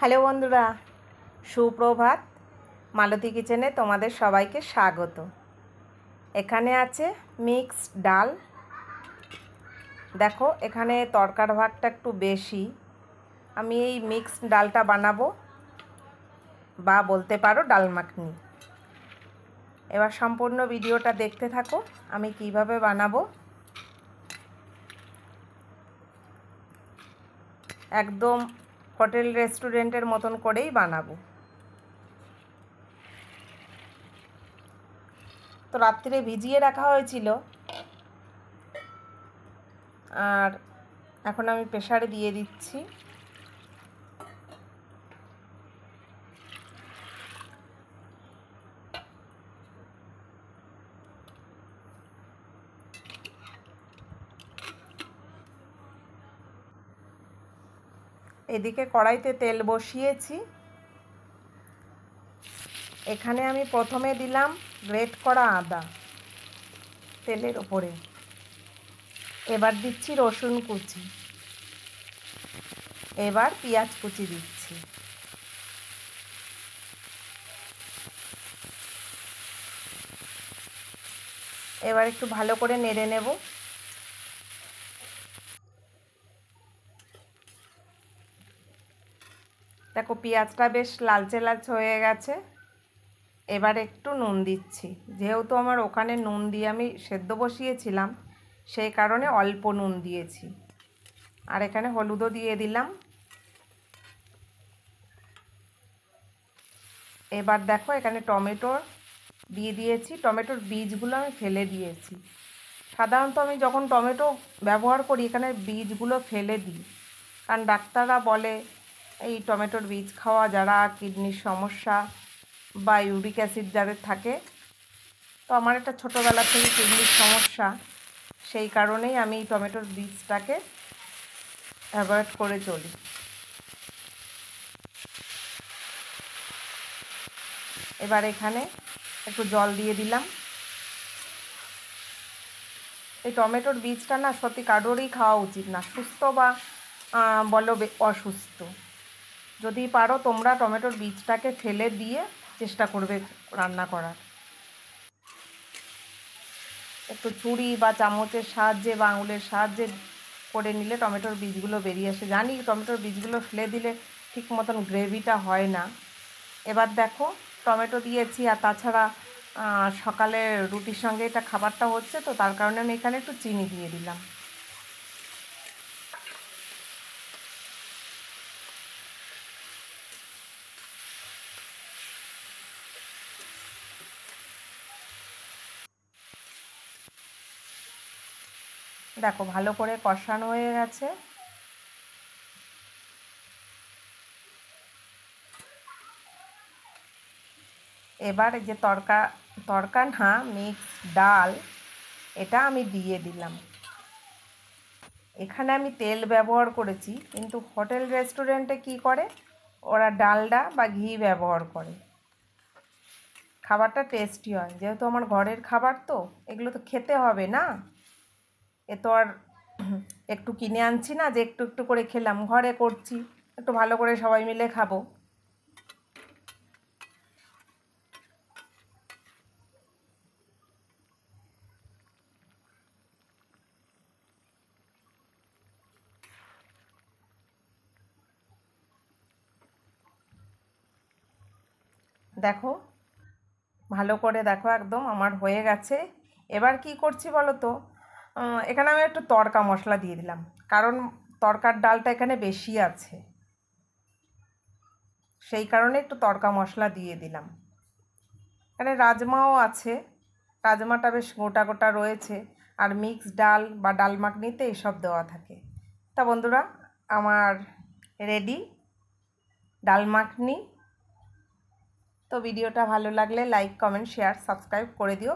Hello বন্ধুরা, সুপ্রভাত। মালতী কিচেনে তোমাদের সবাইকে স্বাগত। এখানে আছে মিক্সড ডাল। দেখো এখানে তরকার ভাগটা একটু বেশি। আমি এই মিক্সড ডালটা বানাবো, বা বলতে পারো ডাল মাখনি। এবার সম্পূর্ণ ভিডিওটা দেখতে থাকো আমি কিভাবে বানাবো। একদম হোটেল রেস্টুরেন্টের মতন করেই বানাবো। তো রাত্রে ভিজিয়ে রাখা হয়েছিল, আর এখন আমি প্রেসারে দিয়ে দিচ্ছি। এদিকে কড়াইতে তেল বসিয়েছি। এখানে আমি প্রথমে দিলাম গ্রেট করা আদা তেলের ওপরে। এবার দিচ্ছি রসুন কুচি, এবার পেঁয়াজ কুচি দিচ্ছি। এবার একটু ভালো করে নেড়ে নেব। দেখো পেঁয়াজটা বেশ লালচে লালচে হয়ে গেছে। এবার একটু নুন দিচ্ছি। যেহেতু আমার ওখানে নুন দিয়ে আমি সেদ্ধ বসিয়েছিলাম, সেই কারণে অল্প নুন দিয়েছি। আর এখানে হলুদও দিয়ে দিলাম। এবার দেখো এখানে টমেটো দিয়ে দিয়েছি। টমেটোর বীজগুলো আমি ফেলে দিয়েছি। সাধারণত আমি যখন টমেটো ব্যবহার করি এখানে বীজগুলো ফেলে দিই, কারণ ডাক্তাররা বলে এই টমেটোর বীজ খাওয়া যারা কিডনির সমস্যা বা ইউরিক অ্যাসিড যাদের থাকে। তো আমার একটা ছোটোবেলা থেকে কিডনির সমস্যা, সেই কারণেই আমি টমেটোর বীজটাকে অ্যাভয়েড করে চলি। এবার এখানে একটু জল দিয়ে দিলাম। এই টমেটোর বীজটা না সত্যি কারোরই খাওয়া উচিত না, সুস্থ বা বলো অসুস্থ। যদি পারো তোমরা টমেটোর বীজটাকে ফেলে দিয়ে চেষ্টা করবে রান্না করার। একটু ছুরি বা চামচের সাহায্যে বা আঙুলের সাহায্যে করে নিলে টমেটোর বীজগুলো বেরিয়ে আসে। জানি টমেটোর বীজগুলো ফেলে দিলে ঠিক মতন গ্রেভিটা হয় না। এবার দেখো টমেটো দিয়েছি, আর তাছাড়া সকালে রুটির সঙ্গে এটা খাবারটা হচ্ছে, তো তার কারণে আমি এখানে একটু চিনি দিয়ে দিলাম। দেখো ভালো করে কষানো হয়ে গেছে। এবার যে তরকা না মিক্স ডাল, এটা আমি দিয়ে দিলাম। এখানে আমি তেল ব্যবহার করেছি, কিন্তু হোটেল রেস্টুরেন্টে কি করে ওরা ডালডা বা ঘি ব্যবহার করে। খাবারটা টেস্টি হয়। যেহেতু আমার ঘরের খাবার, তো এগুলো তো খেতে হবে না। এ তো আর একটু কিনে আনছি না যে একটু একটু করে খেলাম, ঘরে করছি, একটু ভালো করে সবাই মিলে খাবো। দেখো ভালো করে দেখো একদম আমার হয়ে গেছে। এবার কি করছি বলো তো, এখানে আমি একটু তড়কা মশলা দিয়ে দিলাম, কারণ তরকার ডালটা এখানে বেশি আছে, সেই কারণে একটু তড়কা মশলা দিয়ে দিলাম। এখানে রাজমাও আছে, রাজমাটা বেশ গোটা গোটা রয়েছে। আর মিক্সড ডাল বা ডাল মাখনিতে এইসব দেওয়া থাকে। তা বন্ধুরা, আমার রেডি ডাল মাখনি। তো ভিডিওটা ভালো লাগলে লাইক, কমেন্ট, শেয়ার, সাবস্ক্রাইব করে দিও।